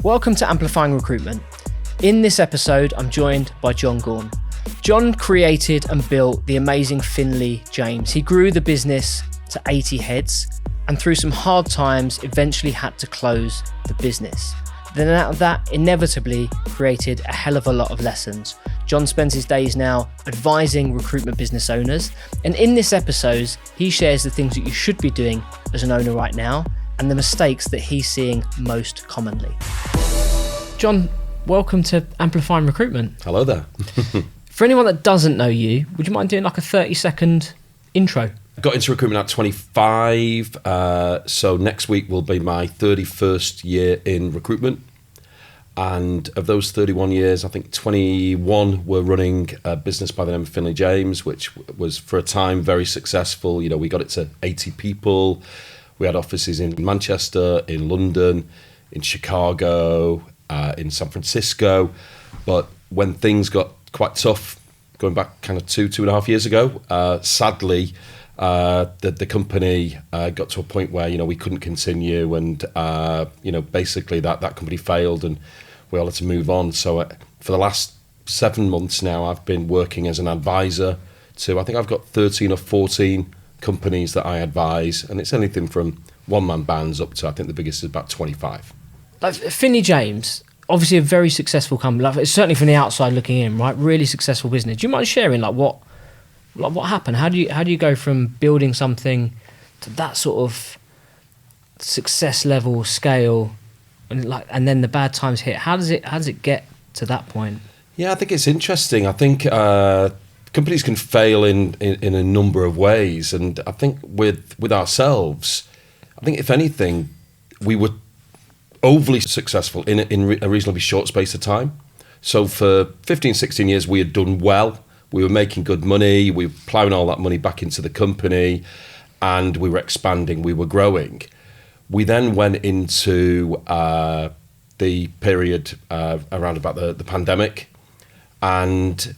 Welcome to Amplifying Recruitment. In this episode, I'm joined by John Gaughan. John created and built the amazing Finlay James. He grew the business to 80 heads and through some hard times, eventually had to close the business. Then out of that, inevitably created a hell of a lot of lessons. John spends his days now advising recruitment business owners. And in this episode, he shares the things that you should be doing as an owner right now and the mistakes that he's seeing most commonly. John, welcome to Amplifying Recruitment. Hello there. For anyone that doesn't know you, would you mind doing like a 30-second intro? I got into recruitment at 25, so next week will be my 31st year in recruitment. And of those 31 years, I think 21 were running a business by the name of Finlay James, which was for a time very successful. You know, we got it to 80 people. We had offices in Manchester, in London, in Chicago, in San Francisco. But when things got quite tough, going back kind of two and a half years ago, sadly, the company got to a point where, you know, we couldn't continue and, you know, basically that company failed and we all had to move on. So for the last 7 months now, I've been working as an advisor to, I think I've got 13 or 14 companies that I advise, and it's anything from one-man bands up to, I think the biggest is about 25. Like Finlay James, obviously a very successful company, like, certainly from the outside looking in, right? Really successful business. Do you mind sharing like what happened? How do you go from building something to that sort of success level, scale, and then the bad times hit? How does it get to that point? Yeah, I think it's interesting. I think companies can fail in a number of ways, and I think with ourselves, I think if anything, we were overly successful in a reasonably short space of time. So for 15, 16 years, we had done well. We were making good money. We were ploughing all that money back into the company, and we were expanding. We were growing. We then went into the period around about the pandemic, and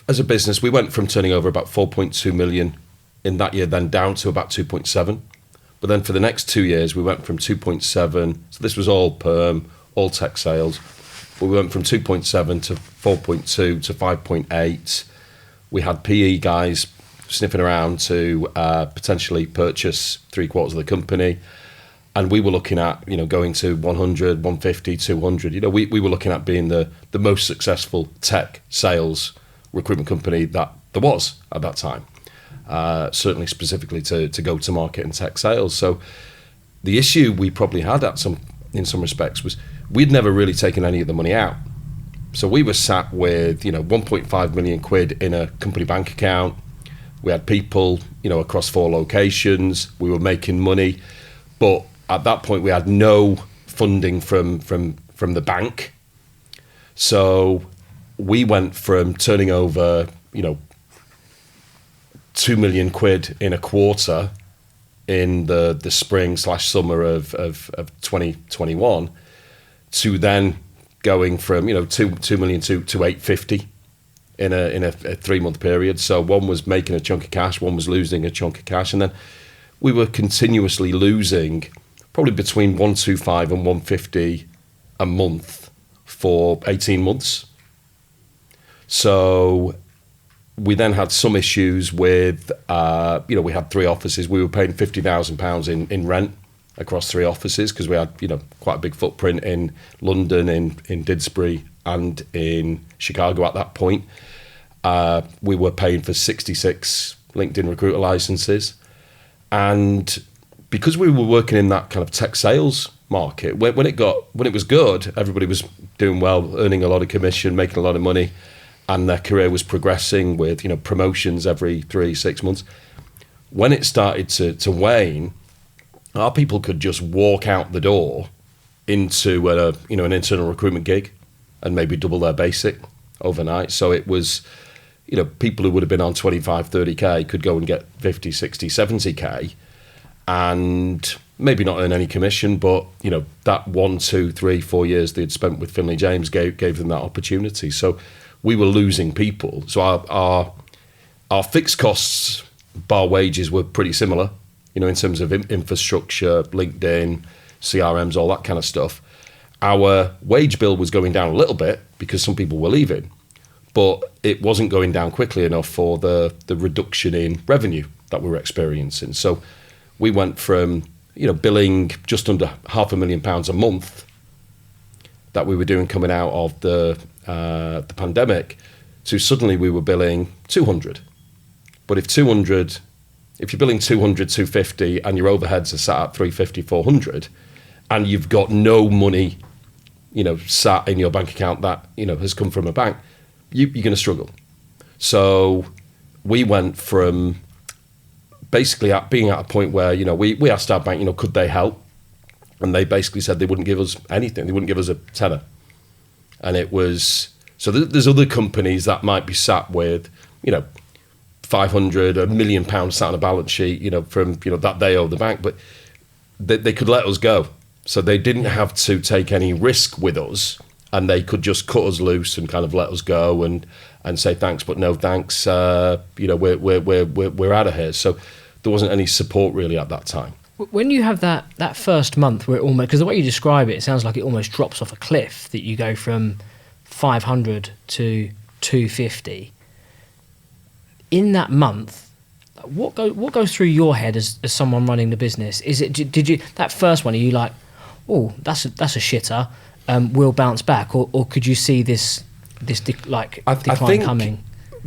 as a business, we went from turning over about 4.2 million in that year, then down to about 2.7. But then for the next 2 years, we went from 2.7. So this was all perm, all tech sales. But we went from 2.7 to 4.2 to 5.8. We had PE guys sniffing around to potentially purchase 3/4 of the company. And we were looking at, you know, going to 100, 150, 200. You know, we were looking at being the most successful tech sales recruitment company that there was at that time, certainly specifically to go to market and tech sales. So the issue we probably had in some respects was we'd never really taken any of the money out. So we were sat with, you know, 1.5 million quid in a company bank account. We had people, you know, across 4 locations. We were making money, but at that point we had no funding from the bank. So we went from turning over, you know, 2 million quid in a quarter in the spring/summer of 2021 to then going from, you know, 2 million to 850 in a 3-month period. So one was making a chunk of cash, one was losing a chunk of cash, and then we were continuously losing probably between 125 and 150 a month for 18 months. So we then had some issues with, you know, we had 3 offices. We were paying £50,000 in rent across 3 offices because we had, you know, quite a big footprint in London, in Didsbury and in Chicago at that point. We were paying for 66 LinkedIn recruiter licenses. And because we were working in that kind of tech sales market, when it was good, everybody was doing well, earning a lot of commission, making a lot of money, and their career was progressing with, you know, promotions every 3-6 months. When it started to wane, our people could just walk out the door into an internal recruitment gig and maybe double their basic overnight. So it was, you know, people who would have been on 25, 30K could go and get 50, 60, 70K and maybe not earn any commission, but, you know, that 1, 2, 3, 4 years they'd spent with Finlay James gave them that opportunity. So we were losing people. So our fixed costs, bar wages, were pretty similar, you know, in terms of infrastructure, LinkedIn, CRMs, all that kind of stuff. our wage bill was going down a little bit because some people were leaving, but it wasn't going down quickly enough for the reduction in revenue that we were experiencing. So we went from, billing just under £500,000 a month that we were doing coming out of the pandemic, to suddenly we were billing 200. But if you're billing 200, 250 and your overheads are sat at 350, 400, and you've got no money, sat in your bank account that, has come from a bank, you're going to struggle. So we went from basically being at a point where, we asked our bank, could they help? And they basically said they wouldn't give us anything. They wouldn't give us a tenner. And it was, so there's other companies that might be sat with, 500, £1 million sat on a balance sheet, from, that they owe the bank, but they could let us go. So they didn't have to take any risk with us, and they could just cut us loose and kind of let us go and say thanks, but no thanks. We're out of here. So there wasn't any support really at that time. When you have that first month where it almost, because the way you describe it, it sounds like it almost drops off a cliff, that you go from 500 to 250. In that month, what goes through your head as someone running the business? Is it, did you, that first one, are you like, oh, that's a shitter, we'll bounce back, or could you see this decline coming?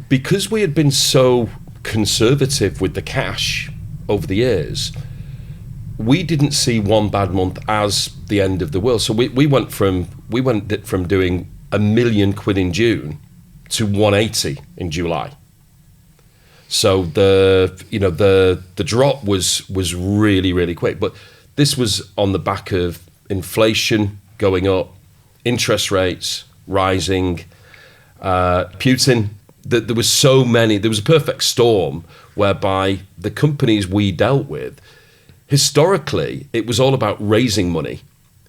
Because we had been so conservative with the cash over the years, we didn't see one bad month as the end of the world. So we went from doing £1 million in June to 180 in July. So the drop was really, really quick. But this was on the back of inflation going up, interest rates rising, Putin. There was a perfect storm whereby the companies we dealt with, historically, it was all about raising money.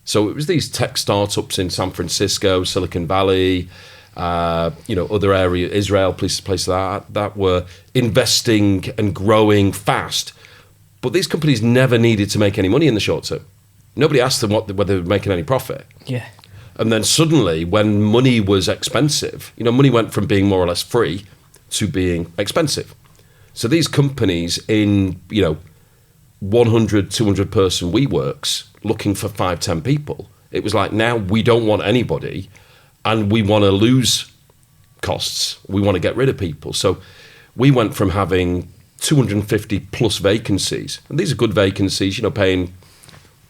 So it was these tech startups in San Francisco, Silicon Valley, other areas, Israel, places that were investing and growing fast. But these companies never needed to make any money in the short term. Nobody asked them whether they were making any profit. Yeah. And then suddenly, when money was expensive, money went from being more or less free to being expensive. So these companies in, 100, 200 person WeWorks looking for 5, 10 people, it was like, now we don't want anybody and we want to lose costs. We want to get rid of people. So we went from having 250 plus vacancies, and these are good vacancies, paying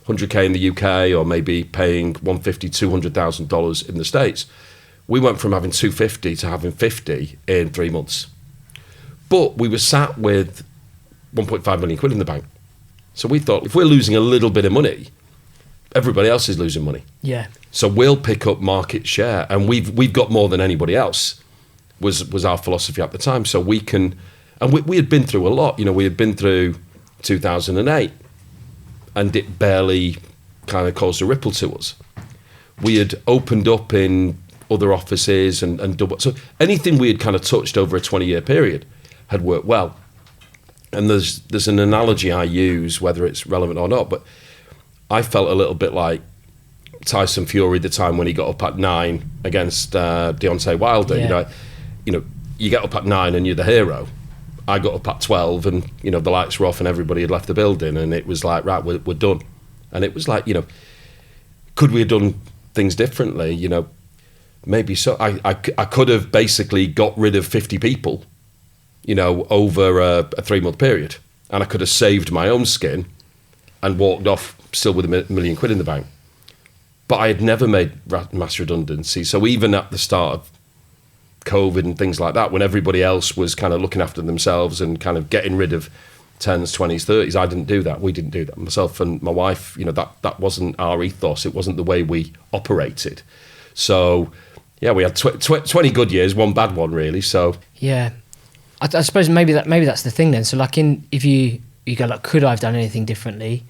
100K in the UK or maybe paying $150,000, $200,000 in the States. We went from having 250 to having 50 in 3 months. But we were sat with 1.5 million quid in the bank. So we thought, if we're losing a little bit of money, everybody else is losing money. Yeah. So we'll pick up market share, and we've got more than anybody else, was our philosophy at the time. So we can, and we had been through a lot. We had been through 2008, and it barely kind of caused a ripple to us. We had opened up in other offices and double. So anything we had kind of touched over a 20-year period had worked well. And there's an analogy I use, whether it's relevant or not, but I felt a little bit like Tyson Fury the time when he got up at 9 against Deontay Wilder. Yeah. You get up at 9 and you're the hero. I got up at 12 and the lights were off and everybody had left the building, and it was like, right, we're done. And it was like, could we have done things differently? Maybe so. I could have basically got rid of 50 people, over a 3-month period, and I could have saved my own skin and walked off still with £1 million in the bank. But I had never made mass redundancy. So even at the start of COVID and things like that, when everybody else was kind of looking after themselves and kind of getting rid of 10s, 20s, 30s, I didn't do that. We didn't do that. Myself and my wife, that wasn't our ethos. It wasn't the way we operated. So, yeah, we had 20 good years, one bad one, really. So yeah, I suppose maybe that's the thing then. So like if you go like, could I have done anything differently?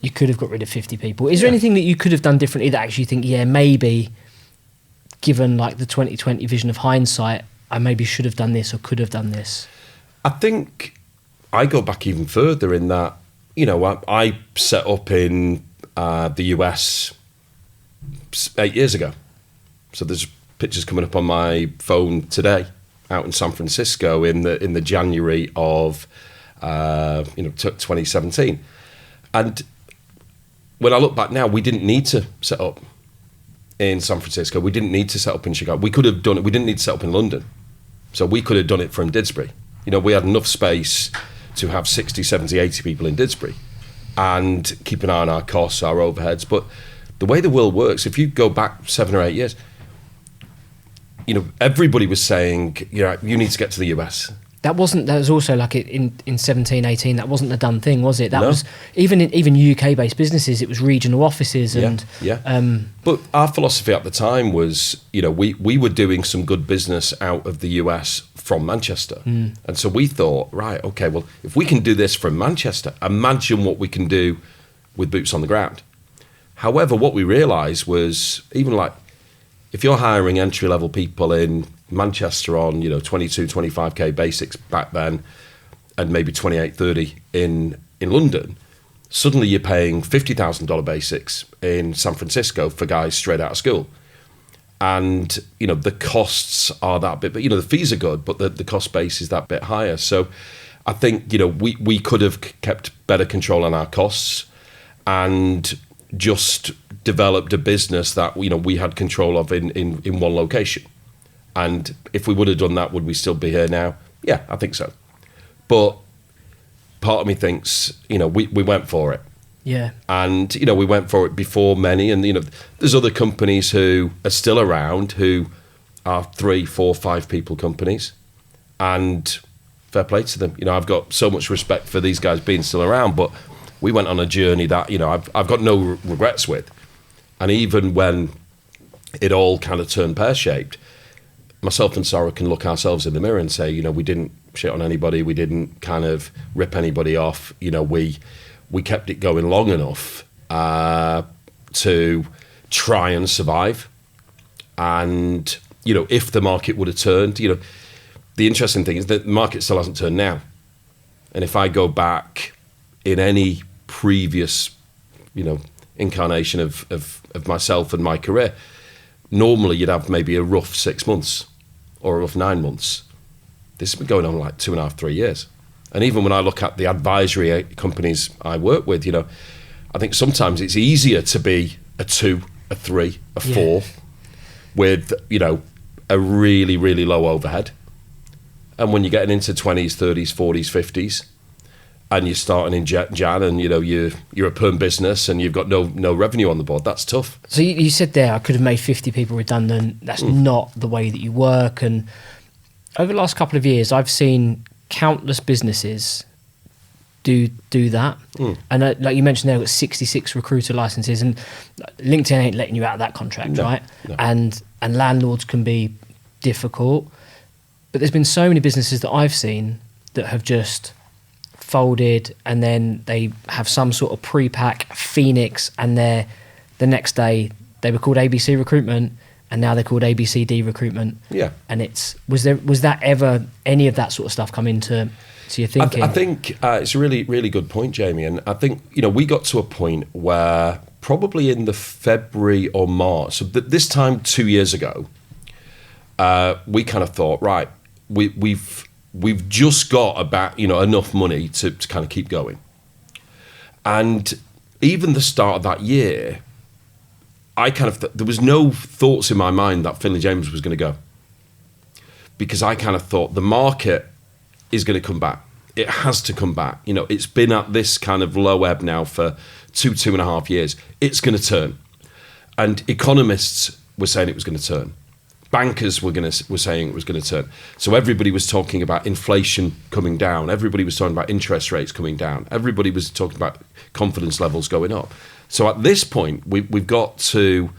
You could have got rid of 50 people. Is there anything that you could have done differently that actually you think, yeah, maybe given like the 2020 vision of hindsight, I maybe should have done this or could have done this? I think I go back even further in that, I set up in the US 8 years ago. So there's pictures coming up on my phone today, out in San Francisco in the January of 2017. And when I look back now, we didn't need to set up in San Francisco. We didn't need to set up in Chicago. We could have done it. We didn't need to set up in London. So we could have done it from Didsbury. We had enough space to have 60, 70, 80 people in Didsbury and keep an eye on our costs, our overheads. But the way the world works, if you go back 7 or 8 years, everybody was saying, you need to get to the US. That was also like in 17, 18, that wasn't the done thing, was it? That No. was, even UK-based businesses, it was regional offices and... Yeah. But our philosophy at the time was, we were doing some good business out of the US from Manchester. And so we thought, right, okay, well, if we can do this from Manchester, imagine what we can do with boots on the ground. However, what we realised was, even like, if you're hiring entry-level people in Manchester on, 22, 25k basics back then, and maybe 28, 30 in London, suddenly you're paying $50,000 basics in San Francisco for guys straight out of school. And, the costs are that bit, but, the fees are good, but the cost base is that bit higher. So I think, we could have kept better control on our costs and just developed a business that we had control of in one location. And if we would have done that, would we still be here now? Yeah, I think so. But part of me thinks, we went for it. Yeah. And, we went for it before many. And, there's other companies who are still around who are 3, 4, 5 people companies. And fair play to them. I've got so much respect for these guys being still around, but we went on a journey that, I've got no regrets with. And even when it all kind of turned pear-shaped, myself and Sarah can look ourselves in the mirror and say, we didn't shit on anybody. We didn't kind of rip anybody off. We kept it going long enough to try and survive. And, if the market would have turned, the interesting thing is that the market still hasn't turned now. And if I go back in any previous, incarnation of myself and my career, normally you'd have maybe a rough 6 months or a rough 9 months. This has been going on like 2.5, 3 years. And even when I look at the advisory companies I work with, I think sometimes it's easier to be a 2, a 3, a 4 with, a really, really low overhead. And when you're getting into 20s, 30s, 40s, 50s, and you're starting in Jan and, you're a perm business and you've got no revenue on the board, that's tough. So you said there, I could have made 50 people redundant. That's not the way that you work. And over the last couple of years, I've seen countless businesses do that. And like you mentioned, they've got 66 recruiter licenses, and LinkedIn ain't letting you out of that contract, right? No. And landlords can be difficult. But there's been so many businesses that I've seen that have just folded, and then they have some sort of pre-pack Phoenix, and the next day they were called ABC Recruitment, and now they're called ABCD Recruitment. Yeah. And was that ever any of that sort of stuff come into your thinking? I think it's a really, really good point, Jamie. And I think, we got to a point where probably in the February or March, so this time 2 years ago, we kind of thought, right, we've just got about, enough money to kind of keep going. And even the start of that year, I kind of, there was no thoughts in my mind that Finlay James was going to go. Because I kind of thought the market is going to come back. It has to come back. It's been at this kind of low ebb now for 2.5 years. It's going to turn. And economists were saying it was going to turn. Bankers were saying it was going to turn. So everybody was talking about inflation coming down. Everybody was talking about interest rates coming down. Everybody was talking about confidence levels going up. So at this point, we've got to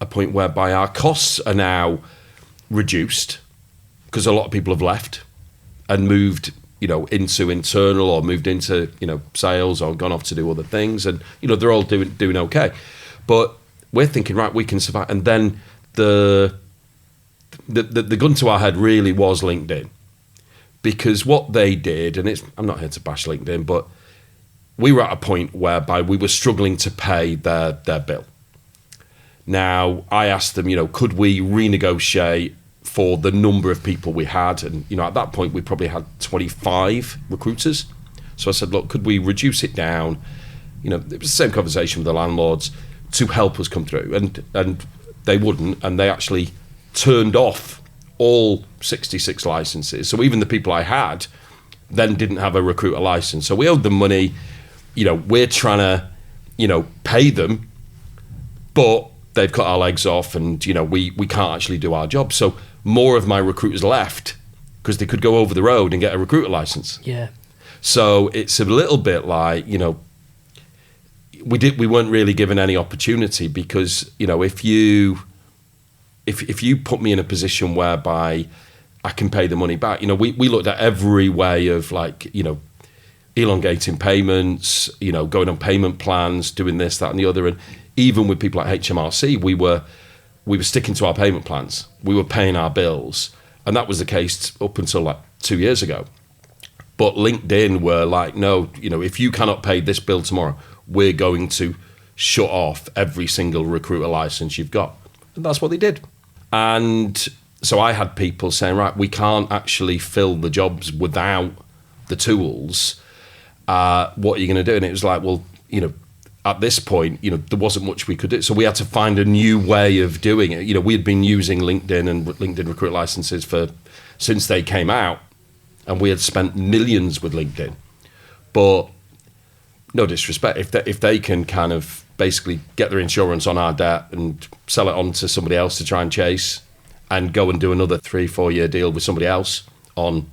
a point whereby our costs are now reduced because a lot of people have left and moved, into internal or moved into, sales or gone off to do other things. And, they're all doing okay. But we're thinking, right, we can survive. And then the gun to our head really was LinkedIn, because what they did, and I'm not here to bash LinkedIn, but we were at a point whereby we were struggling to pay their bill. Now, I asked them, could we renegotiate for the number of people we had? And, at that point, we probably had 25 recruiters. So I said, look, could we reduce it down? It was the same conversation with the landlords to help us come through. And they wouldn't, and they actually turned off all 66 licenses. So even the people I had then didn't have a recruiter license. So we owed them money. We're trying to, pay them, but they've cut our legs off, and, we can't actually do our job. So more of my recruiters left because they could go over the road and get a recruiter license. Yeah. So it's a little bit like, we weren't really given any opportunity, because, if you put me in a position whereby I can pay the money back, we looked at every way of, like, elongating payments, going on payment plans, doing this, that, and the other. And even with people like HMRC, we were sticking to our payment plans. We were paying our bills. And that was the case up until like 2 years ago. But LinkedIn were like, no, if you cannot pay this bill tomorrow, we're going to shut off every single recruiter license you've got. And that's what they did. And so I had people saying, right, we can't actually fill the jobs without the tools. What are you going to do? And it was like, well, at this point, there wasn't much we could do. So we had to find a new way of doing it. We had been using LinkedIn and LinkedIn recruit licenses since they came out, and we had spent millions with LinkedIn. But no disrespect, if they can kind of basically get their insurance on our debt and sell it on to somebody else to try and chase, and go and do another 3-4 year deal with somebody else on,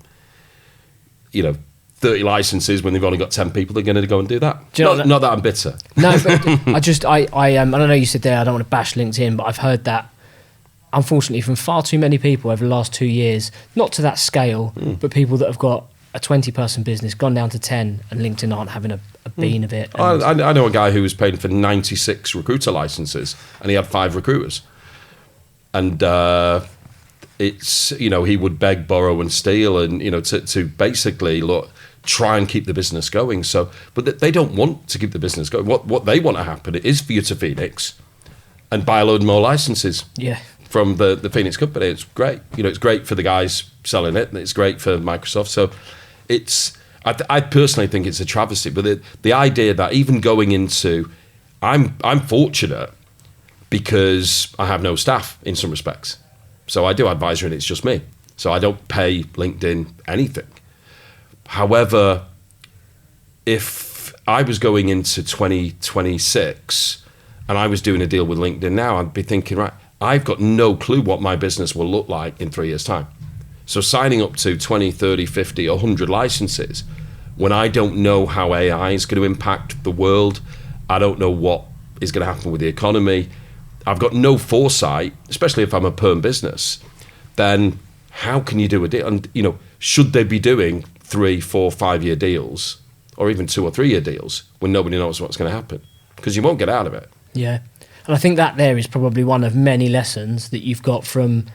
30 licenses when they've only got 10 people, they're going to go and do that. Not that I'm bitter. No, but I don't know, you said there, I don't want to bash LinkedIn, but I've heard that, unfortunately, from far too many people over the last 2 years, not to that scale, but people that have got a 20-person business gone down to 10, and LinkedIn aren't having a bean of it. I know a guy who was paying for 96 recruiter licenses, and he had 5 recruiters. And it's, he would beg, borrow and steal, and, to basically, look, try and keep the business going. So, but they don't want to keep the business going. What they want to happen is for you to Phoenix and buy a load more licenses. Yeah. From the Phoenix company. It's great. It's great for the guys selling it, and it's great for Microsoft. So I personally think it's a travesty. But the idea that even going into, I'm fortunate because I have no staff in some respects. So I do advisory and it's just me. So I don't pay LinkedIn anything. However, if I was going into 2026 and I was doing a deal with LinkedIn now, I'd be thinking, right, I've got no clue what my business will look like in 3 years' time. So signing up to 20, 30, 50, 100 licenses, when I don't know how AI is going to impact the world, I don't know what is going to happen with the economy, I've got no foresight, especially if I'm a perm business, then how can you do a deal? And, should they be doing 3, 4, 5 year deals, or even 2 or 3 year deals when nobody knows what's going to happen? Because you won't get out of it. Yeah. And I think that there is probably one of many lessons that you've got from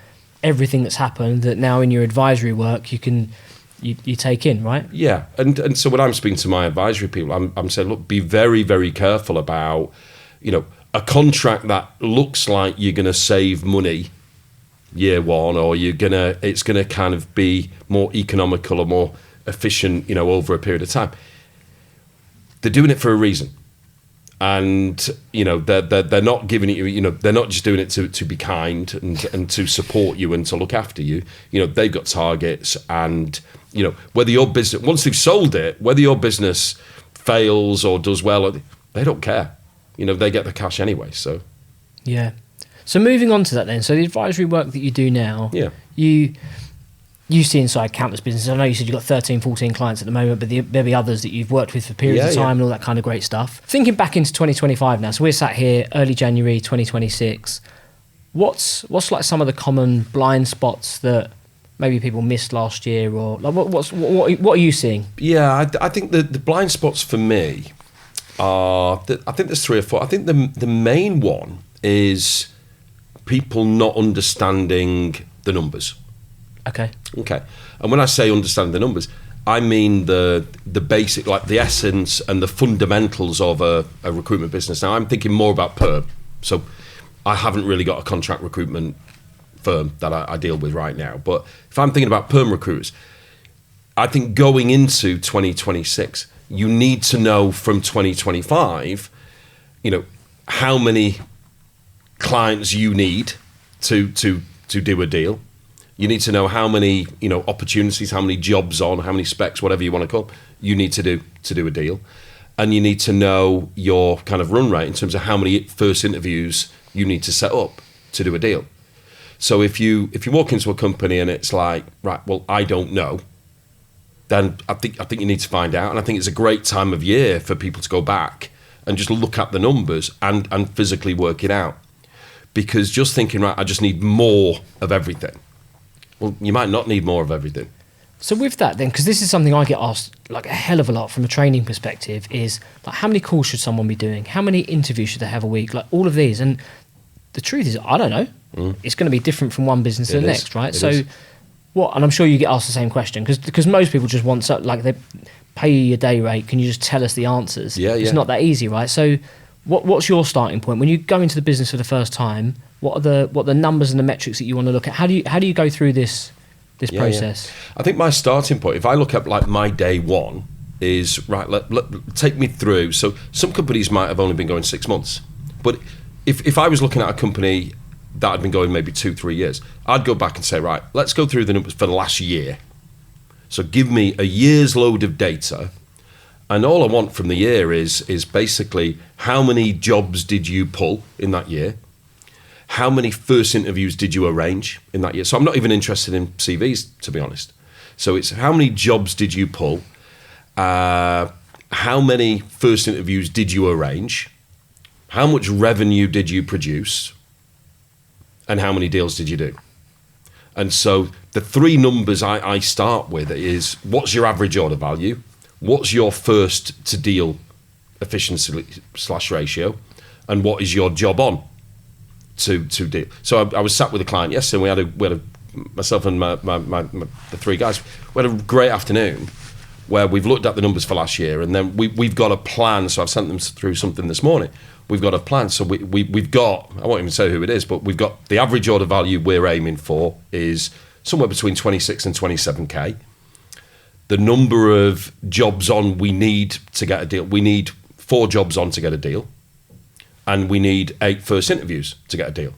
everything that's happened, that now in your advisory work you take in, right? Yeah. And so when I'm speaking to my advisory people, I'm saying, look, be very, very careful about, a contract that looks like you're going to save money year one, or it's going to kind of be more economical or more efficient, over a period of time. They're doing it for a reason. And, they're not giving it, they're not just doing it to be kind and to support you and to look after you. They've got targets, and, whether your business, once they've sold it, whether your business fails or does well, they don't care. They get the cash anyway, so. Yeah. So moving on to that then, so the advisory work that you do now, yeah, you see inside countless businesses. I know you said you've got 13, 14 clients at the moment, but there'll be others that you've worked with for periods of time and all that kind of great stuff. Thinking back into 2025 now, so we're sat here early January 2026. What's like some of the common blind spots that maybe people missed last year, or like what are you seeing? Yeah, I think the blind spots for me are, I think there's 3 or 4. I think the main one is people not understanding the numbers. Okay. And when I say understand the numbers, I mean the basic, like the essence and the fundamentals of a recruitment business. Now, I'm thinking more about perm. So I haven't really got a contract recruitment firm that I deal with right now. But if I'm thinking about perm recruiters, I think going into 2026, you need to know from 2025, how many clients you need to do a deal. You need to know how many, opportunities, how many jobs on, how many specs, whatever you want to call them, you need to do a deal. And you need to know your kind of run rate in terms of how many first interviews you need to set up to do a deal. So if you walk into a company and it's like, right, well, I don't know, then I think you need to find out. And I think it's a great time of year for people to go back and just look at the numbers and physically work it out. Because just thinking, right, I just need more of everything. Well, you might not need more of everything. So with that then, because this is something I get asked like a hell of a lot from a training perspective, is like, how many calls should someone be doing? How many interviews should they have a week? Like all of these. And the truth is, I don't know. It's going to be different from one business to the next, right? So what, and I'm sure you get asked the same question, because most people just want, they pay you your day rate. Can you just tell us the answers? Yeah. It's not that easy, right? So what's your starting point? When you go into the business for the first time, what are the numbers and the metrics that you want to look at? How do you go through this process? Yeah. I think my starting point, if I look at like my day one, is right. Take me through. So some companies might have only been going 6 months, but if I was looking at a company that had been going maybe 2-3 years, I'd go back and say, right, let's go through the numbers for the last year. So give me a year's load of data, and all I want from the year is basically how many jobs did you pull in that year. How many first interviews did you arrange in that year? So I'm not even interested in CVs, to be honest. So it's how many jobs did you pull? How many first interviews did you arrange? How much revenue did you produce? And how many deals did you do? And so the three numbers I start with is, what's your average order value? What's your first to deal efficiency / ratio? And what is your job on to deal? So I was sat with a client yesterday, and we had myself and the three guys, we had a great afternoon where we've looked at the numbers for last year, and then we've got a plan. So I've sent them through something this morning. We've got a plan. So we've got, I won't even say who it is, but we've got the average order value we're aiming for is somewhere between 26 and 27K. The number of jobs on we need to get a deal, we need 4 jobs on to get a deal, and we need 8 first interviews to get a deal.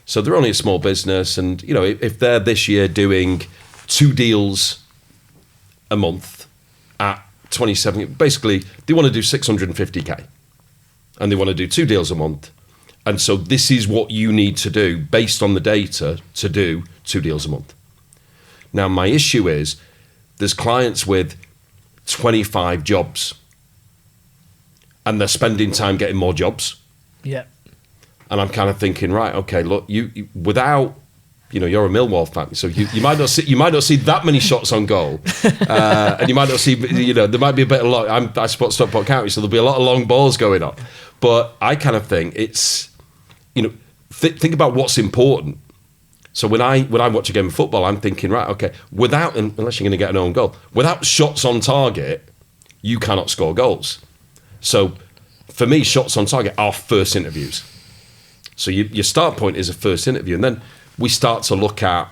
So they're only a small business, and if they're this year doing 2 deals a month at 27, basically they want to do 650K, and they want to do 2 deals a month. And so this is what you need to do based on the data to do 2 deals a month. Now, my issue is there's clients with 25 jobs and they're spending time getting more jobs. Yeah. And I'm kind of thinking, right, okay, look, you without, you're a Millwall fan, so you might not see that many shots on goal, and you might not see, there might be a bit of long. I support Stockport County, so there'll be a lot of long balls going on. But I kind of think it's, think about what's important. So when I watch a game of football, I'm thinking, right, okay, unless you're going to get an own goal, without shots on target, you cannot score goals. So for me, shots on target are first interviews. So your start point is a first interview, and then we start to look at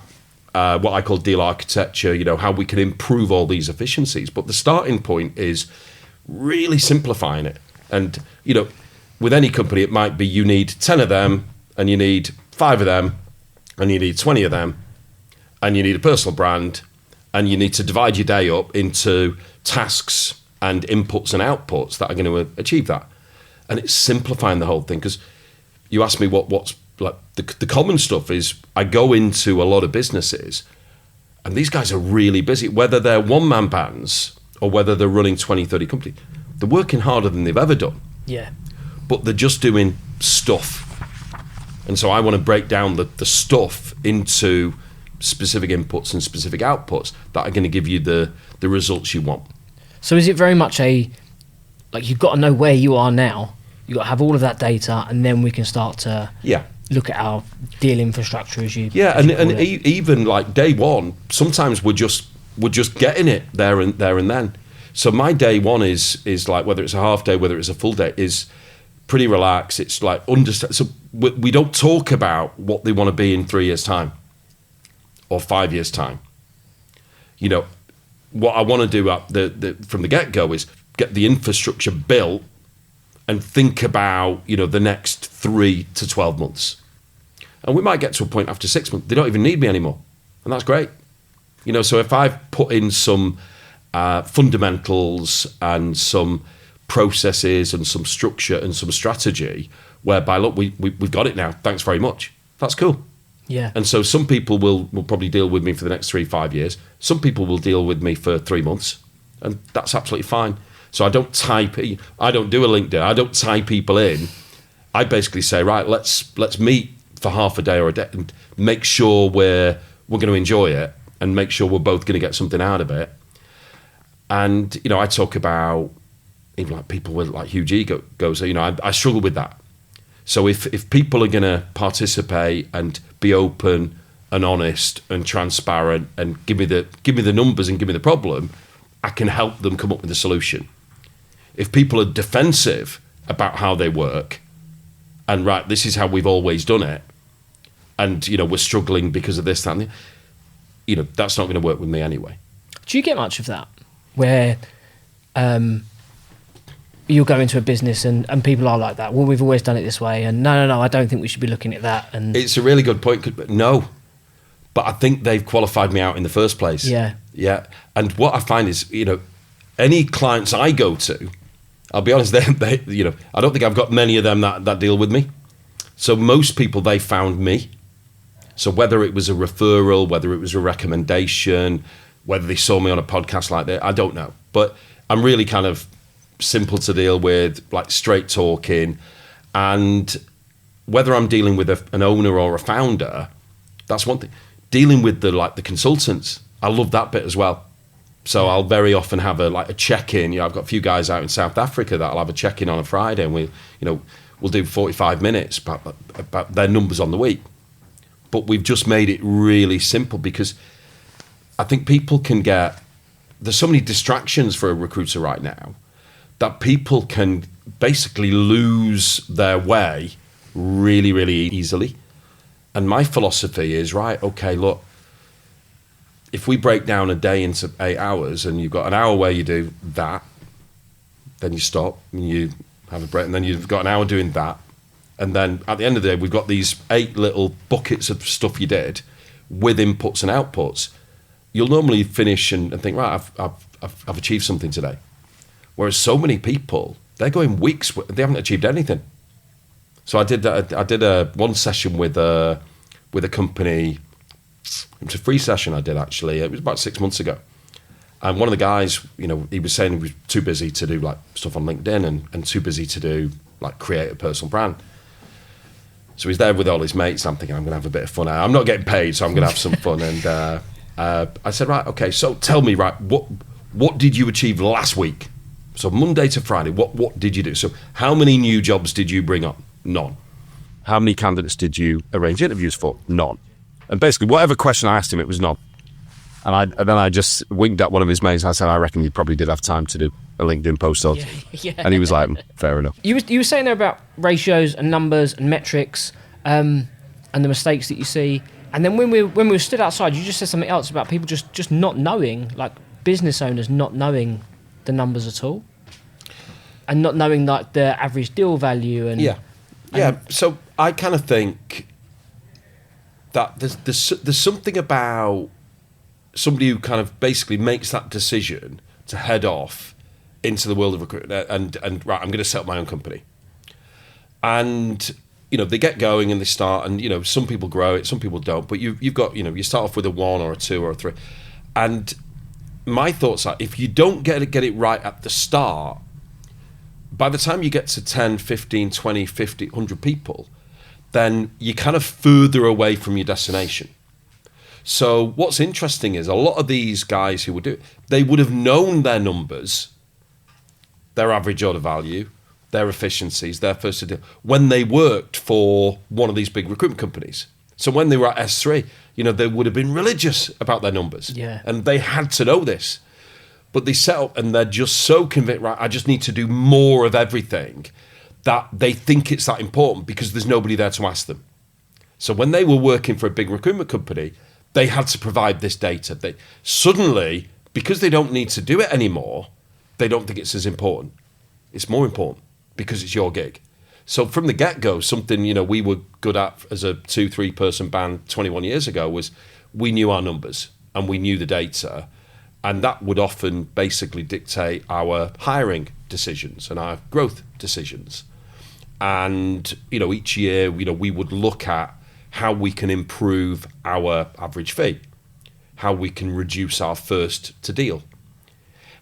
what I call deal architecture, how we can improve all these efficiencies. But the starting point is really simplifying it. And, with any company, it might be you need 10 of them, and you need 5 of them, and you need 20 of them, and you need a personal brand, and you need to divide your day up into tasks and inputs and outputs that are going to achieve that. And it's simplifying the whole thing, because you asked me what's like the common stuff is, I go into a lot of businesses and these guys are really busy, whether they're one-man bands or whether they're running 20, 30 companies. They're working harder than they've ever done. Yeah. But they're just doing stuff. And so I want to break down the stuff into specific inputs and specific outputs that are going to give you the results you want. So is it very much you've got to know where you are now, you've got to have all of that data, and then we can start to look at our deal infrastructure as you even like day one, sometimes we're just getting it there and then. So my day one is like, whether it's a half day, whether it's a full day, is pretty relaxed. It's like understand. So we don't talk about what they want to be in 3 years' time or 5 years' time. You know, what I want to do from the get-go is get the infrastructure built and think about, you know, the next 3 to 12 months. And we might get to a point after 6 months, they don't even need me anymore. And that's great. You know, so if I've put in some fundamentals and some processes and some structure and some strategy whereby, look, we've got it now, thanks very much. That's cool. Yeah. And so some people will probably deal with me for the next 3-5 years. Some people will deal with me for 3 months. And that's absolutely fine. So I don't I don't do a LinkedIn. I don't tie people in. I basically say, right, let's meet for half a day or a day and make sure we're going to enjoy it and make sure we're both going to get something out of it. And, you know, I talk about even like people with like huge egos, you know, I struggle with that. So if people are going to participate and be open and honest and transparent and give me the numbers and give me the problem, I can help them come up with a solution. If people are defensive about how they work and, right, this is how we've always done it, and, you know, we're struggling because of this, that, and the, you know, that's not going to work with me anyway. Do you get much of that where you'll go into a business and people are like that? Well, we've always done it this way, and no, I don't think we should be looking at that. And it's a really good point. No, but I think they've qualified me out in the first place. Yeah. And what I find is, you know, any clients I go to, I'll be honest, they you know, I don't think I've got many of them that deal with me. So most people, they found me. So whether it was a referral, whether it was a recommendation, whether they saw me on a podcast like that, I don't know. But I'm really kind of simple to deal with, like straight talking. And whether I'm dealing with an owner or a founder, that's one thing. Dealing with the consultants, I love that bit as well. So I'll very often have a check-in. You know, I've got a few guys out in South Africa that I'll have a check-in on a Friday, and we'll do 45 minutes about their numbers on the week. But we've just made it really simple because I think people can there's so many distractions for a recruiter right now that people can basically lose their way really, really easily. And my philosophy is, right, okay, look, if we break down a day into 8 hours and you've got an hour where you do that, then you stop and you have a break, and then you've got an hour doing that. And then at the end of the day, we've got these 8 little buckets of stuff you did with inputs and outputs. You'll normally finish and think, right, I've achieved something today. Whereas so many people, they're going weeks, they haven't achieved anything. So I did one session with a company. It was a free session I did, actually. It was about 6 months ago. And one of the guys, you know, he was saying he was too busy to do like stuff on LinkedIn and too busy to do like create a personal brand. So he's there with all his mates. I'm thinking, I'm going to have a bit of fun. I'm not getting paid, so I'm going to have some fun. And I said, right, okay, so tell me, right, what did you achieve last week? So Monday to Friday, what did you do? So how many new jobs did you bring on? None. How many candidates did you arrange interviews for? None. And basically, whatever question I asked him, it was none. And then I just winked at one of his mates. I said, I reckon you probably did have time to do a LinkedIn post or yeah. And he was like, fair enough. You were saying there about ratios and numbers and metrics and the mistakes that you see. And then when we were stood outside, you just said something else about people just not knowing, like business owners not knowing the numbers at all, and not knowing like the average deal value. And yeah. So I kind of think that there's something about somebody who kind of basically makes that decision to head off into the world of recruitment and right, I'm going to set up my own company. And, you know, they get going and they start, and, you know, some people grow it, some people don't, but you've got, you know, you start off with a 1 or a 2 or a 3. And my thoughts are, if you don't get it right at the start, by the time you get to 10, 15, 20, 50, 100 people, then you're kind of further away from your destination. So what's interesting is a lot of these guys who would do it, they would have known their numbers, their average order value, their efficiencies, their first deal, when they worked for one of these big recruitment companies. So when they were at S3, you know, they would have been religious about their numbers. Yeah. And they had to know this. But they set up and they're just so convinced, right, I just need to do more of everything, that they think it's that important because there's nobody there to ask them. So when they were working for a big recruitment company, they had to provide this data. They suddenly, because they don't need to do it anymore, they don't think it's as important. It's more important because it's your gig. So from the get-go, something, we were good at as a 2-3 person band 21 years ago was we knew our numbers and we knew the data, and that would often basically dictate our hiring decisions and our growth decisions. And, each year, we would look at how we can improve our average fee, how we can reduce our first to deal,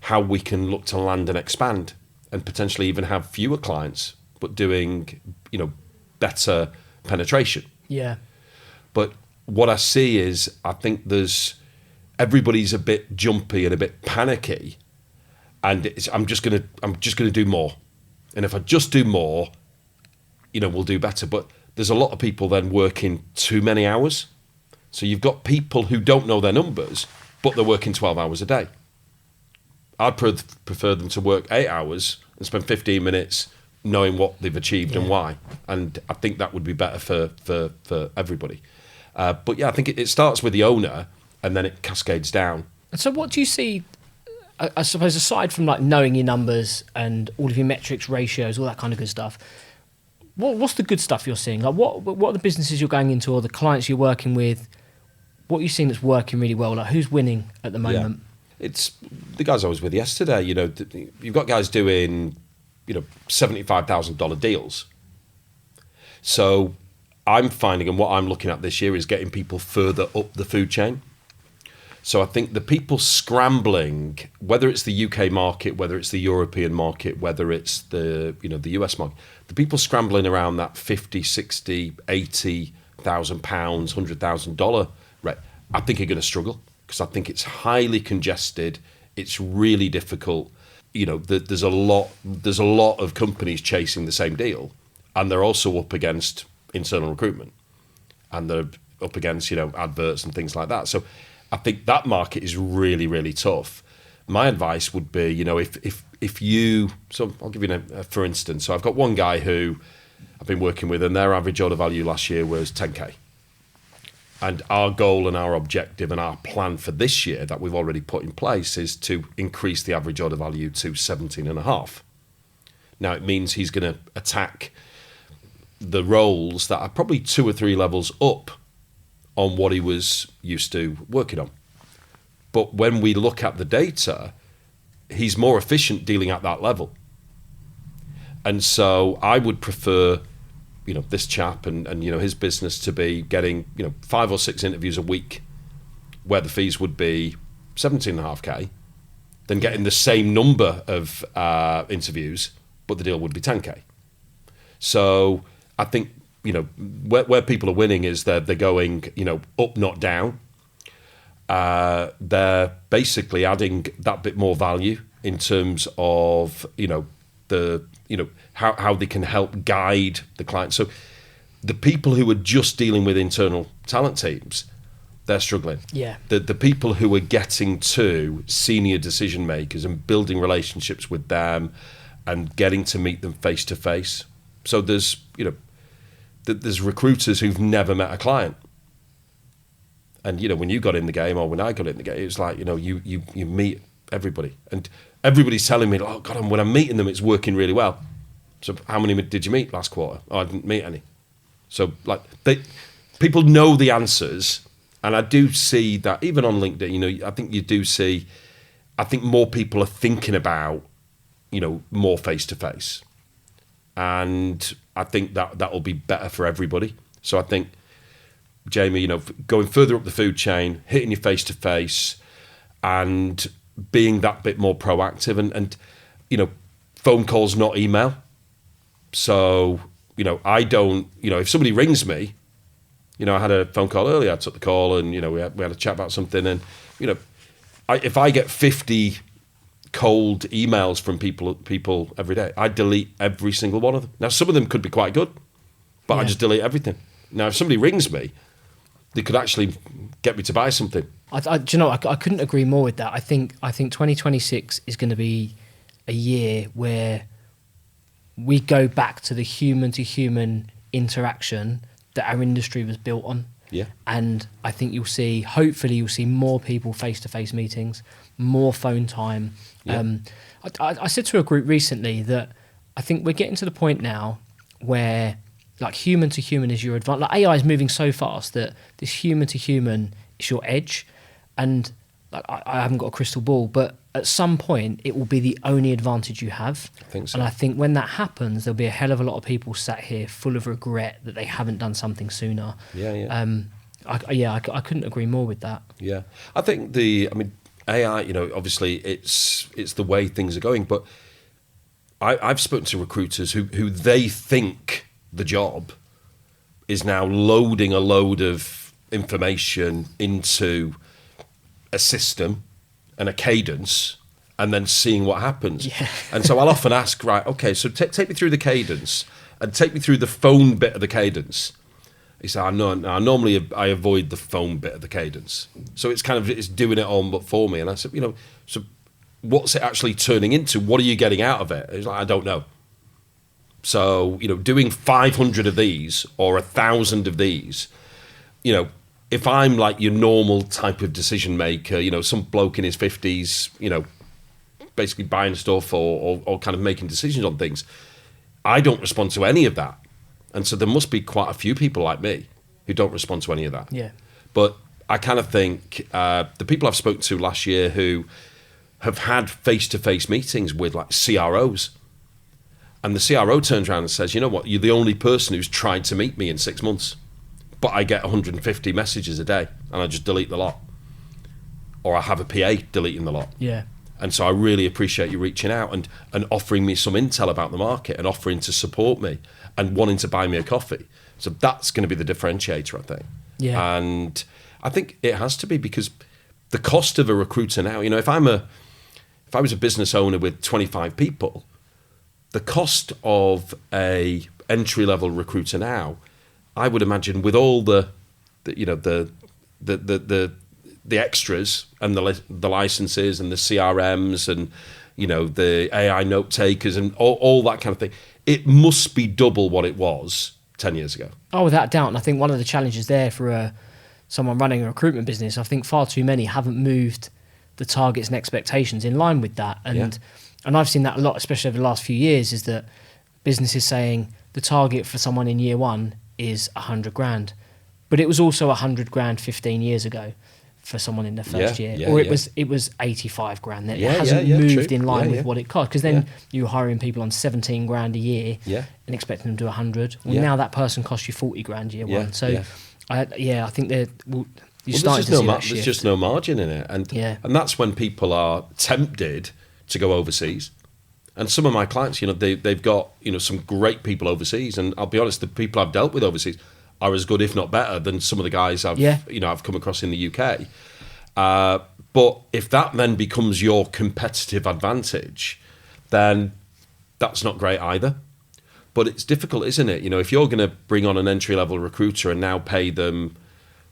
how we can look to land and expand and potentially even have fewer clients, but doing, better penetration. Yeah. But what I see is, I think everybody's a bit jumpy and a bit panicky, and I'm just gonna do more, and if I just do more, we'll do better. But there's a lot of people then working too many hours. So you've got people who don't know their numbers, but they're working 12 hours a day. I'd prefer them to work 8 hours and spend 15 minutes knowing what they've achieved and why. And I think that would be better for everybody. But yeah, I think it starts with the owner and then it cascades down. And so what do you see, I suppose, aside from like knowing your numbers and all of your metrics, ratios, all that kind of good stuff, what's the good stuff you're seeing? Like what are the businesses you're going into or the clients you're working with? What are you seeing that's working really well? Like who's winning at the moment? Yeah. It's the guys I was with yesterday. You've got guys doing, $75,000 deals. So I'm finding, and what I'm looking at this year is getting people further up the food chain. So I think the people scrambling, whether it's the UK market, whether it's the European market, whether it's the the US market, the people scrambling around that 50, 60, 80,000 pounds, $100,000 rate, I think are going to struggle because I think it's highly congested. It's really difficult. There's a lot of companies chasing the same deal, and they're also up against internal recruitment, and they're up against adverts and things like that. So I think that market is really, really tough. My advice would be, if you, so I'll give you for instance, so I've got one guy who I've been working with, and their average order value last year was 10K. And our goal and our objective and our plan for this year that we've already put in place is to increase the average order value to 17.5. Now, it means he's going to attack the roles that are probably 2 or 3 levels up on what he was used to working on. But when we look at the data, he's more efficient dealing at that level. And so I would prefer, this chap and his business to be getting, 5 or 6 interviews a week where the fees would be 17.5K, than getting the same number of interviews, but the deal would be 10K. So I think, where people are winning is they're going, up, not down. They're basically adding that bit more value in terms of, how they can help guide the client. So the people who are just dealing with internal talent teams, they're struggling. Yeah. The people who are getting to senior decision makers and building relationships with them and getting to meet them face to face. So there's recruiters who've never met a client. And, when you got in the game or when I got in the game, it was like, you meet everybody. And everybody's telling me, oh, God, when I'm meeting them, it's working really well. So how many did you meet last quarter? Oh, I didn't meet any. So, people know the answers. And I do see that even on LinkedIn, I think you do see, I think more people are thinking about, more face-to-face. And I think that will be better for everybody. So I think, Jamie, going further up the food chain, hitting you face to face, and being that bit more proactive, and phone calls, not email. So I don't, if somebody rings me, I had a phone call earlier. I took the call, and we had a chat about something, and if I get 50 cold emails from people every day, I delete every single one of them. Now, some of them could be quite good, but I just delete everything. Now, if somebody rings me, they could actually get me to buy something. I couldn't agree more with that. I think 2026 is going to be a year where we go back to the human to human interaction that our industry was built on. Yeah. And I think hopefully you'll see more people face-to-face meetings, more phone time. Yeah. I said to a group recently that I think we're getting to the point now where like human to human is your advantage. Like AI is moving so fast that this human to human is your edge. And like, I haven't got a crystal ball, but at some point it will be the only advantage you have. I think so. And I think when that happens, there'll be a hell of a lot of people sat here full of regret that they haven't done something sooner. Yeah. I couldn't agree more with that. Yeah. I think AI, obviously it's the way things are going, but I've spoken to recruiters who they think the job is now loading a load of information into a system and a cadence and then seeing what happens. Yeah. And so I'll often ask, right, okay, so take me through the cadence and take me through the phone bit of the cadence. He said, normally I avoid the phone bit of the cadence. So it's doing it on but for me. And I said, so what's it actually turning into? What are you getting out of it? He's like, I don't know. So, doing 500 of these or 1,000 of these, if I'm like your normal type of decision maker, some bloke in his 50s, basically buying stuff or kind of making decisions on things, I don't respond to any of that. And so there must be quite a few people like me who don't respond to any of that. Yeah. But I kind of think the people I've spoken to last year who have had face-to-face meetings with like CROs, and the CRO turns around and says, you know what, you're the only person who's tried to meet me in 6 months, but I get 150 messages a day and I just delete the lot. Or I have a PA deleting the lot. Yeah. And so I really appreciate you reaching out and offering me some intel about the market and offering to support me and wanting to buy me a coffee. So that's going to be the differentiator, I think. Yeah. And I think it has to be, because the cost of a recruiter now, if I was a business owner with 25 people, the cost of a entry-level recruiter now, I would imagine, with all the extras and the licenses and the CRMs and the AI note takers and all that kind of thing, it must be double what it was 10 years ago. Oh, without doubt. And I think one of the challenges there for someone running a recruitment business, I think far too many haven't moved the targets and expectations in line with that. And I've seen that a lot, especially over the last few years, is that businesses saying the target for someone in year one is 100 grand, but it was also 100 grand 15 years ago for someone in the first year, or it was 85 grand. It hasn't moved in line with what it cost, because then you were hiring people on 17 grand a year and expecting them to do 100. Well, now that person costs you 40 grand year one. So I think there's just no margin in it, and that's when people are tempted to go overseas. And some of my clients, they've got some great people overseas, and I'll be honest, the people I've dealt with overseas are as good, if not better, than some of the guys I've come across in the UK. But if that then becomes your competitive advantage, then that's not great either. But it's difficult, isn't it? If you're going to bring on an entry-level recruiter and now pay them,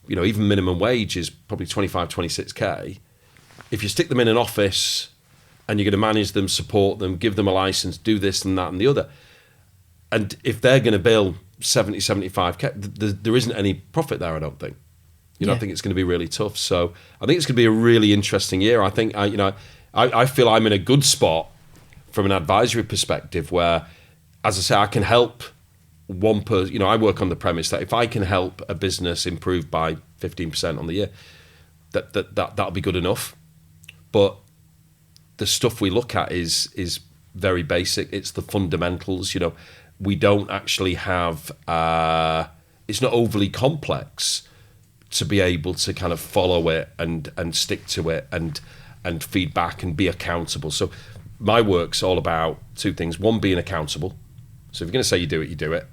even minimum wage is probably 25, 26K. If you stick them in an office and you're going to manage them, support them, give them a license, do this and that and the other, and if they're going to bill 70, 75K, there isn't any profit there, I don't think. I think it's going to be really tough. So I think it's going to be a really interesting year. I think, I feel I'm in a good spot from an advisory perspective where, as I say, I can help one person. I work on the premise that if I can help a business improve by 15% on the year, that'll be good enough. But the stuff we look at is very basic. It's the fundamentals. We don't actually have. It's not overly complex to be able to kind of follow it and stick to it and feedback and be accountable. So my work's all about two things: one, being accountable. So if you're going to say you do it,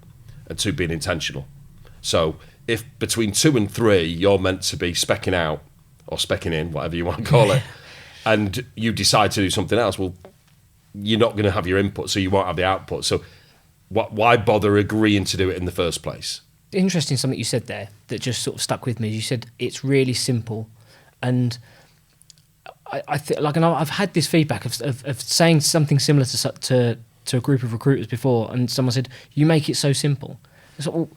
and two, being intentional. So if between 2 and 3 you're meant to be specking out or specking in, whatever you want to call it, and you decide to do something else, well, you're not going to have your input, so you won't have the output. So why bother agreeing to do it in the first place? Interesting, something you said there that just sort of stuck with me. You said it's really simple, and I think, and I've had this feedback of saying something similar to to a group of recruiters before, and someone said, "You make it so simple." I thought, well,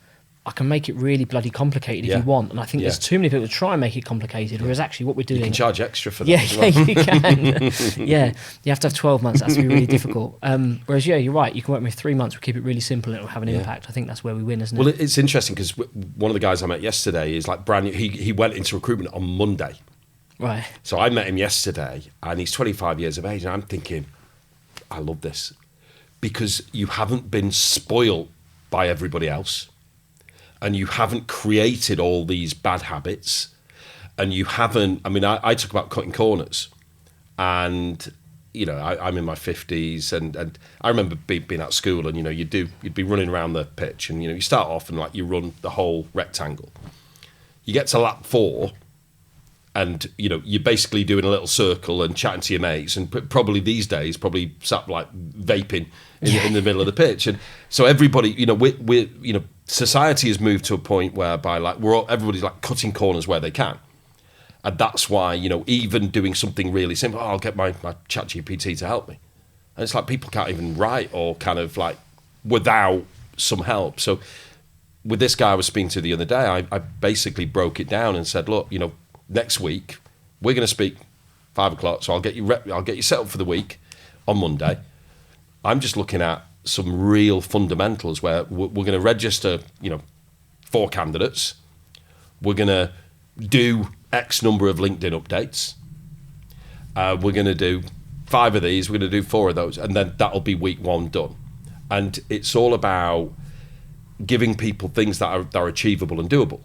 I can make it really bloody complicated if you want. And I think there's too many people who try and make it complicated, whereas actually what we're doing... You can charge extra for that yeah, as well. Yeah, you can. Yeah, you have to have 12 months. That's to be really difficult. Whereas, yeah, you're right. You can work with 3 months. We keep it really simple and it'll have an impact. I think that's where we win, isn't it? Well, it's interesting because one of the guys I met yesterday is like brand new. He went into recruitment on Monday. Right. So I met him yesterday and he's 25 years of age and I'm thinking, I love this because you haven't been spoiled by everybody else. And you haven't created all these bad habits, and you haven't. I mean, I talk about cutting corners, and you know, I'm in my 50s, and I remember being at school, and you know, you'd be running around the pitch, and you know, you start off and like you run the whole rectangle. You get to lap 4, and you know, you're basically doing a little circle and chatting to your mates, and probably these days, probably sat like vaping in the middle of the pitch, and so everybody, you know, we're you know. Society has moved to a point whereby like everybody's like cutting corners where they can, and that's why, you know, even doing something really simple, I'll get my ChatGPT to help me, and it's like people can't even write or kind of like without some help. So with this guy I was speaking to the other day, I basically broke it down and said, look, you know, next week we're going to speak 5 o'clock, so I'll get you set up for the week on Monday. I'm just looking at some real fundamentals where we're going to register, you know, 4 candidates. We're going to do X number of LinkedIn updates. We're going to do 5 of these. We're going to do 4 of those, and then that'll be week 1 done. And it's all about giving people things that are achievable and doable.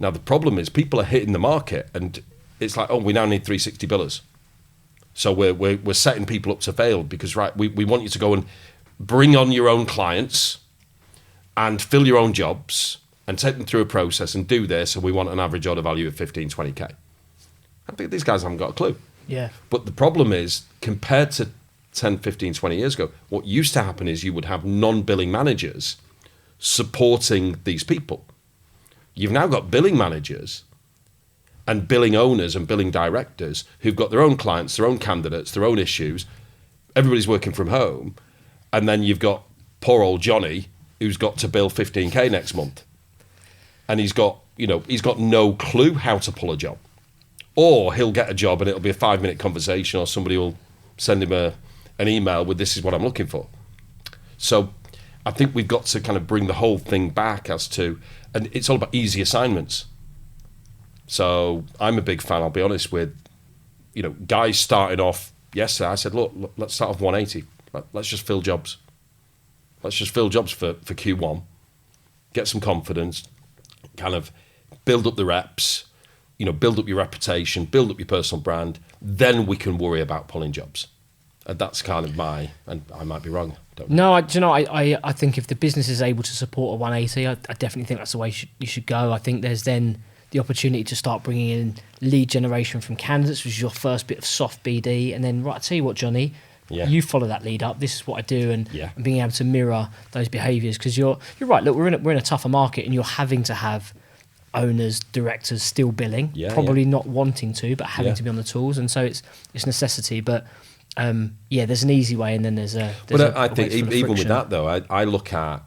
Now the problem is people are hitting the market, and it's like, oh, we now need 360 billers. So we're setting people up to fail because we want you to go and bring on your own clients and fill your own jobs and take them through a process and do this, and we want an average order value of 15, 20K. I think these guys haven't got a clue. Yeah. But the problem is, compared to 10, 15, 20 years ago, what used to happen is you would have non-billing managers supporting these people. You've now got billing managers and billing owners and billing directors who've got their own clients, their own candidates, their own issues. Everybody's working from home. And then you've got poor old Johnny who's got to bill 15K next month. And he's got no clue how to pull a job. Or he'll get a job and it'll be a 5-minute conversation, or somebody will send him an email with, this is what I'm looking for. So I think we've got to kind of bring the whole thing back as to, and it's all about easy assignments. So I'm a big fan, I'll be honest, with, you know, guys starting off yesterday. I said, look, let's start off 180. Let's just fill jobs. Let's just fill jobs for Q1. Get some confidence, kind of build up the reps, you know, build up your reputation, build up your personal brand. Then we can worry about pulling jobs. And that's kind of and I might be wrong. No, I think if the business is able to support a 180, I definitely think that's the way you should go. I think there's then the opportunity to start bringing in lead generation from candidates, which is your first bit of soft BD. And then, right, I tell you what, Johnny, you follow that lead up. This is what I do, and being able to mirror those behaviours, because you're right. Look, we're in a tougher market, and you're having to have owners, directors still billing, probably not wanting to, but having to be on the tools, and so it's necessity. But there's an easy way, and then there's a. I think even with that though, I look at,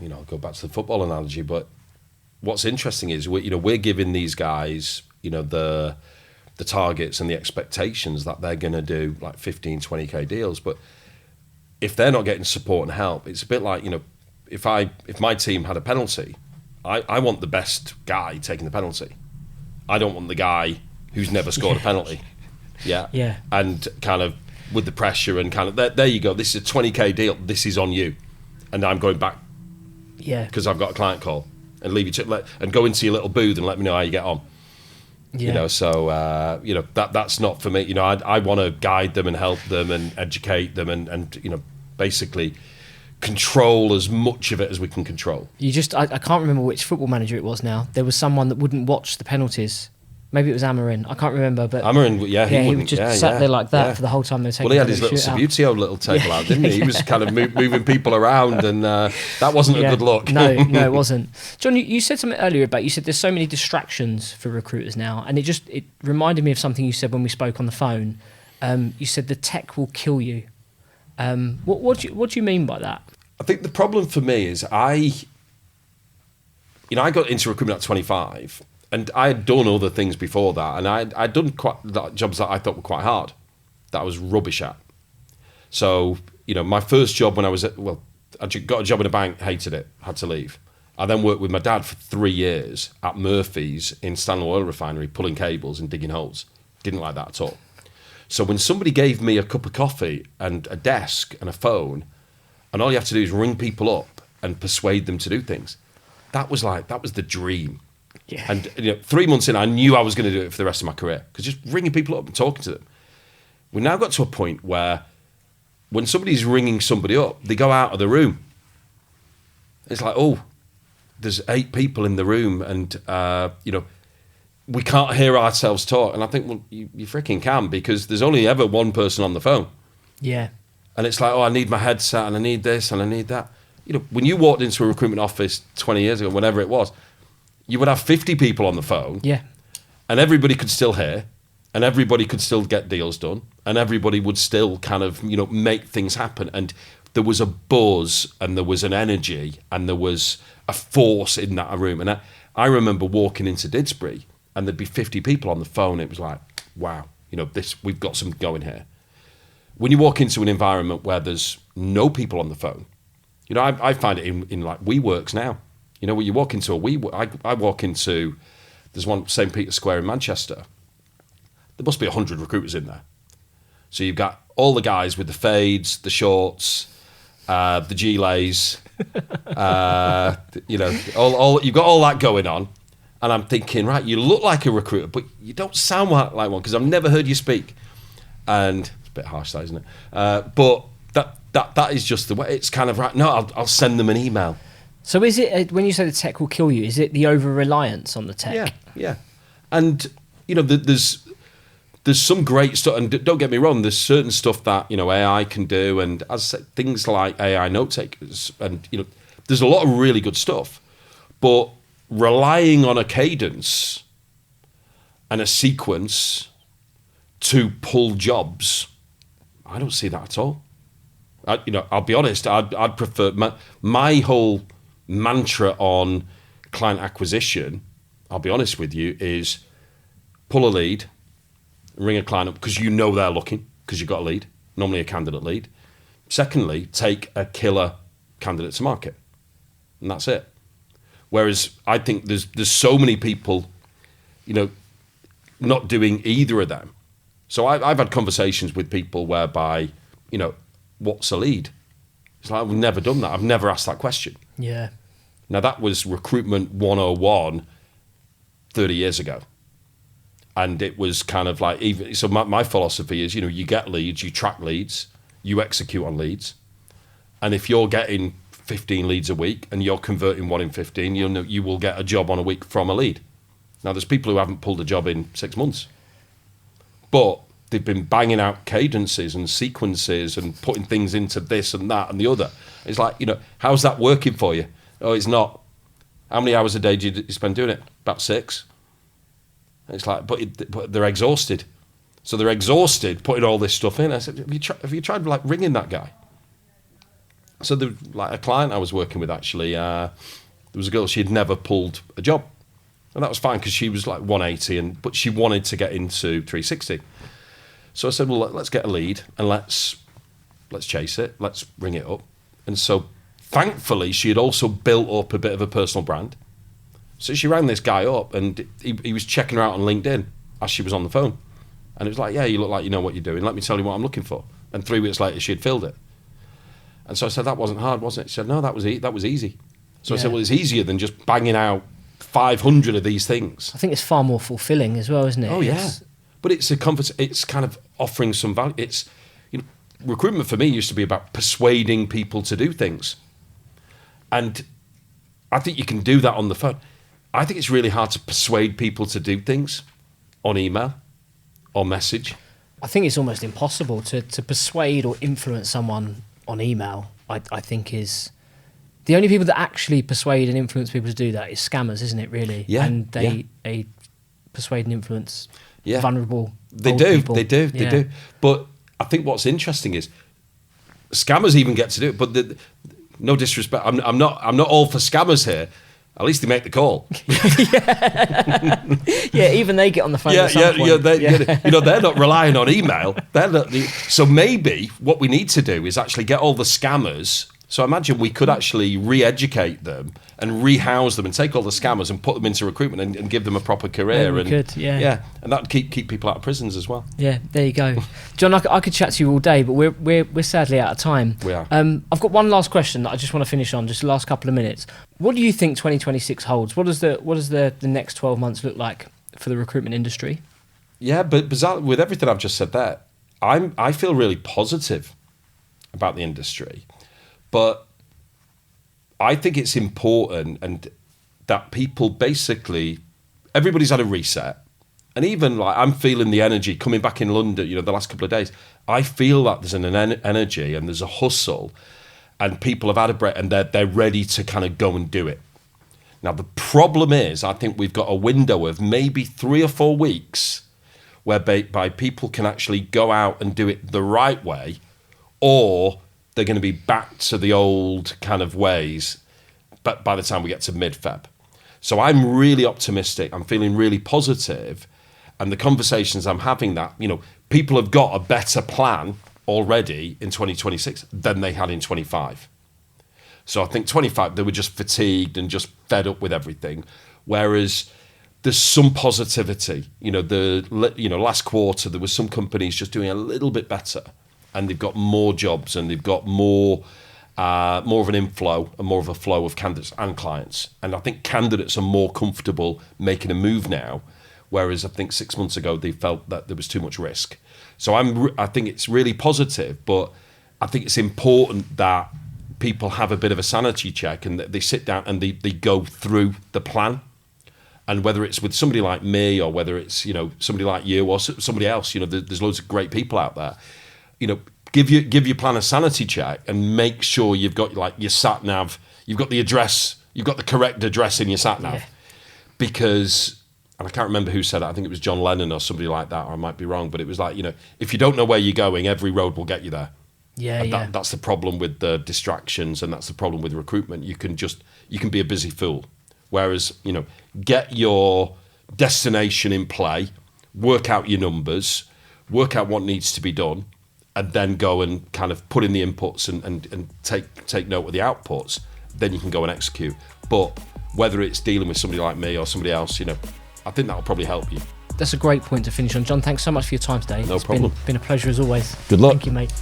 you know, I'll go back to the football analogy, but what's interesting is we're giving these guys, you know, the targets and the expectations that they're going to do like 15, 20K deals. But if they're not getting support and help, it's a bit like, you know, if my team had a penalty, I want the best guy taking the penalty. I don't want the guy who's never scored a penalty. Yeah. And kind of with the pressure and kind of, there you go, this is a 20K deal, this is on you. And I'm going back because I've got a client call, and leave you to, and go into your little booth and let me know how you get on. You know, so you know, that's not for me. You know, I want to guide them and help them and educate them and you know, basically control as much of it as we can control. I can't remember which football manager it was now. There was someone that wouldn't watch the penalties. Maybe it was Amarin. I can't remember, but Amarin, he would just sat there like that for the whole time they were taking. Well, he had his little Sabutio little table out, didn't he? He was kind of moving people around, and that wasn't a good look. No, it wasn't. John, you said something earlier about, you said there's so many distractions for recruiters now, and it reminded me of something you said when we spoke on the phone. You said the tech will kill you. What do you mean by that? I think the problem for me is I got into recruitment at 25, and I had done other things before that, and I'd done jobs that I thought were quite hard, that I was rubbish at. So, my first job when I got a job in a bank, hated it, had to leave. I then worked with my dad for 3 years at Murphy's in Stanley Oil Refinery, pulling cables and digging holes. Didn't like that at all. So when somebody gave me a cup of coffee and a desk and a phone, and all you have to do is ring people up and persuade them to do things, that was the dream. Yeah. And 3 months in, I knew I was going to do it for the rest of my career, because just ringing people up and talking to them. We now got to a point where when somebody's ringing somebody up, they go out of the room. It's like, oh, there's 8 people in the room, and we can't hear ourselves talk. And I think, well, you freaking can, because there's only ever one person on the phone. Yeah. And it's like, oh, I need my headset, and I need this, and I need that. When you walked into a recruitment office 20 years ago, whenever it was, you would have 50 people on the phone. Yeah. And everybody could still hear, and everybody could still get deals done, and everybody would still kind of, make things happen. And there was a buzz, and there was an energy, and there was a force in that room. And I remember walking into Didsbury, and there'd be 50 people on the phone. It was like, wow, we've got something going here. When you walk into an environment where there's no people on the phone, I find it in like WeWorks now. When you walk into I walk into, there's one, St. Peter's Square in Manchester. There must be 100 recruiters in there. So you've got all the guys with the fades, the shorts, the gilets, all you've got all that going on. And I'm thinking, right, you look like a recruiter, but you don't sound like one, because I've never heard you speak. And it's a bit harsh, that, isn't it? But that is just the way. It's kind of right. No, I'll send them an email. So is it, when you say the tech will kill you, is it the over-reliance on the tech? Yeah. And, there's some great stuff. And don't get me wrong, there's certain stuff that, AI can do. And as I said, things like AI note takers. And, there's a lot of really good stuff. But relying on a cadence and a sequence to pull jobs, I don't see that at all. I'll be honest, I'd prefer my whole mantra on client acquisition, I'll be honest with you, is pull a lead, ring a client up because they're looking, because you've got a lead, normally a candidate lead. Secondly, take a killer candidate to market, and that's it. Whereas I think there's so many people, not doing either of them. So I've had conversations with people whereby, what's a lead? It's like, I've never done that. I've never asked that question. Yeah. Now, that was recruitment 101 30 years ago. And it was kind of like, so my philosophy is, you get leads, you track leads, you execute on leads. And if you're getting 15 leads a week and you're converting 1 in 15, you will get a job on a week from a lead. Now, there's people who haven't pulled a job in 6 months. But they've been banging out cadences and sequences and putting things into this and that and the other. It's like, how's that working for you? Oh, it's not. How many hours a day do you spend doing it? About 6. It's like, but they're exhausted. So they're exhausted putting all this stuff in. I said, have you tried like ringing that guy? So like a client I was working with, actually, there was a girl, she had never pulled a job. And that was fine because she was like 180, but she wanted to get into 360. So I said, well, let's get a lead and let's chase it. Let's ring it up. And so thankfully, she had also built up a bit of a personal brand. So she rang this guy up, and he was checking her out on LinkedIn as she was on the phone. And it was like, yeah, you look like you know what you're doing. Let me tell you what I'm looking for. And 3 weeks later, she had filled it. And so I said, that wasn't hard, was it? She said, no, that was easy. So I said, well, it's easier than just banging out 500 of these things. I think it's far more fulfilling as well, isn't it? Oh, yeah. But it's it's kind of offering some value. It's, recruitment for me used to be about persuading people to do things. And I think you can do that on the phone. I think it's really hard to persuade people to do things on email or message. I think it's almost impossible to persuade or influence someone on email. I think is the only people that actually persuade and influence people to do that is scammers, isn't it? Really? Yeah. And they persuade and influence vulnerable. They old do. people. They do. But I think what's interesting is Scammers even get to do it, but no disrespect. I'm not all for scammers here. At least they make the call. Yeah, even they get on the phone. At some point. They're not relying on email. So maybe what we need to do is actually get all the scammers. So imagine we could actually re-educate them and rehouse them and take all the scammers and put them into recruitment and give them a proper career. Yeah, we could, yeah. And that would keep people out of prisons as well. Yeah, there you go. John, I could chat to you all day, but we're sadly out of time. We are. I've got one last question that I just want to finish on, just the last couple of minutes. What do you think 2026 holds? What does the next 12 months look like for the recruitment industry? Yeah, but bizarrely, with everything I've just said there, I feel really positive about the industry. But I think it's important and that people basically, everybody's had a reset. And even like I'm feeling the energy coming back in London, the last couple of days, I feel that there's an energy and there's a hustle and people have had a break and they're ready to kind of go and do it. Now, the problem is, I think we've got a window of maybe 3 or 4 weeks whereby people can actually go out and do it the right way, or they're going to be back to the old kind of ways but by the time we get to mid-Feb. So I'm really optimistic. I'm feeling really positive. And the conversations I'm having that, people have got a better plan already in 2026 than they had in 25. So I think 25, they were just fatigued and just fed up with everything. Whereas there's some positivity. Last quarter, there was some companies just doing a little bit better. And they've got more jobs and they've got more of an inflow and more of a flow of candidates and clients. And I think candidates are more comfortable making a move now, whereas I think 6 months ago they felt that there was too much risk. So I think it's really positive, but I think it's important that people have a bit of a sanity check and that they sit down and they go through the plan. And whether it's with somebody like me or whether it's somebody like you or somebody else, there's loads of great people out there. Give your plan a sanity check and make sure you've got like your sat nav, you've got the address, you've got the correct address in your sat nav. Yeah. Because, and I can't remember who said it, I think it was John Lennon or somebody like that, or I might be wrong, but it was like, if you don't know where you're going, every road will get you there. Yeah, that's the problem with the distractions, and that's the problem with recruitment. You can be a busy fool. Whereas, get your destination in play, work out your numbers, work out what needs to be done, and then go and kind of put in the inputs and take note of the outputs, then you can go and execute. But whether it's dealing with somebody like me or somebody else, I think that'll probably help you. That's a great point to finish on. John, thanks so much for your time today. No problem. It's been a pleasure as always. Good luck. Thank you, mate.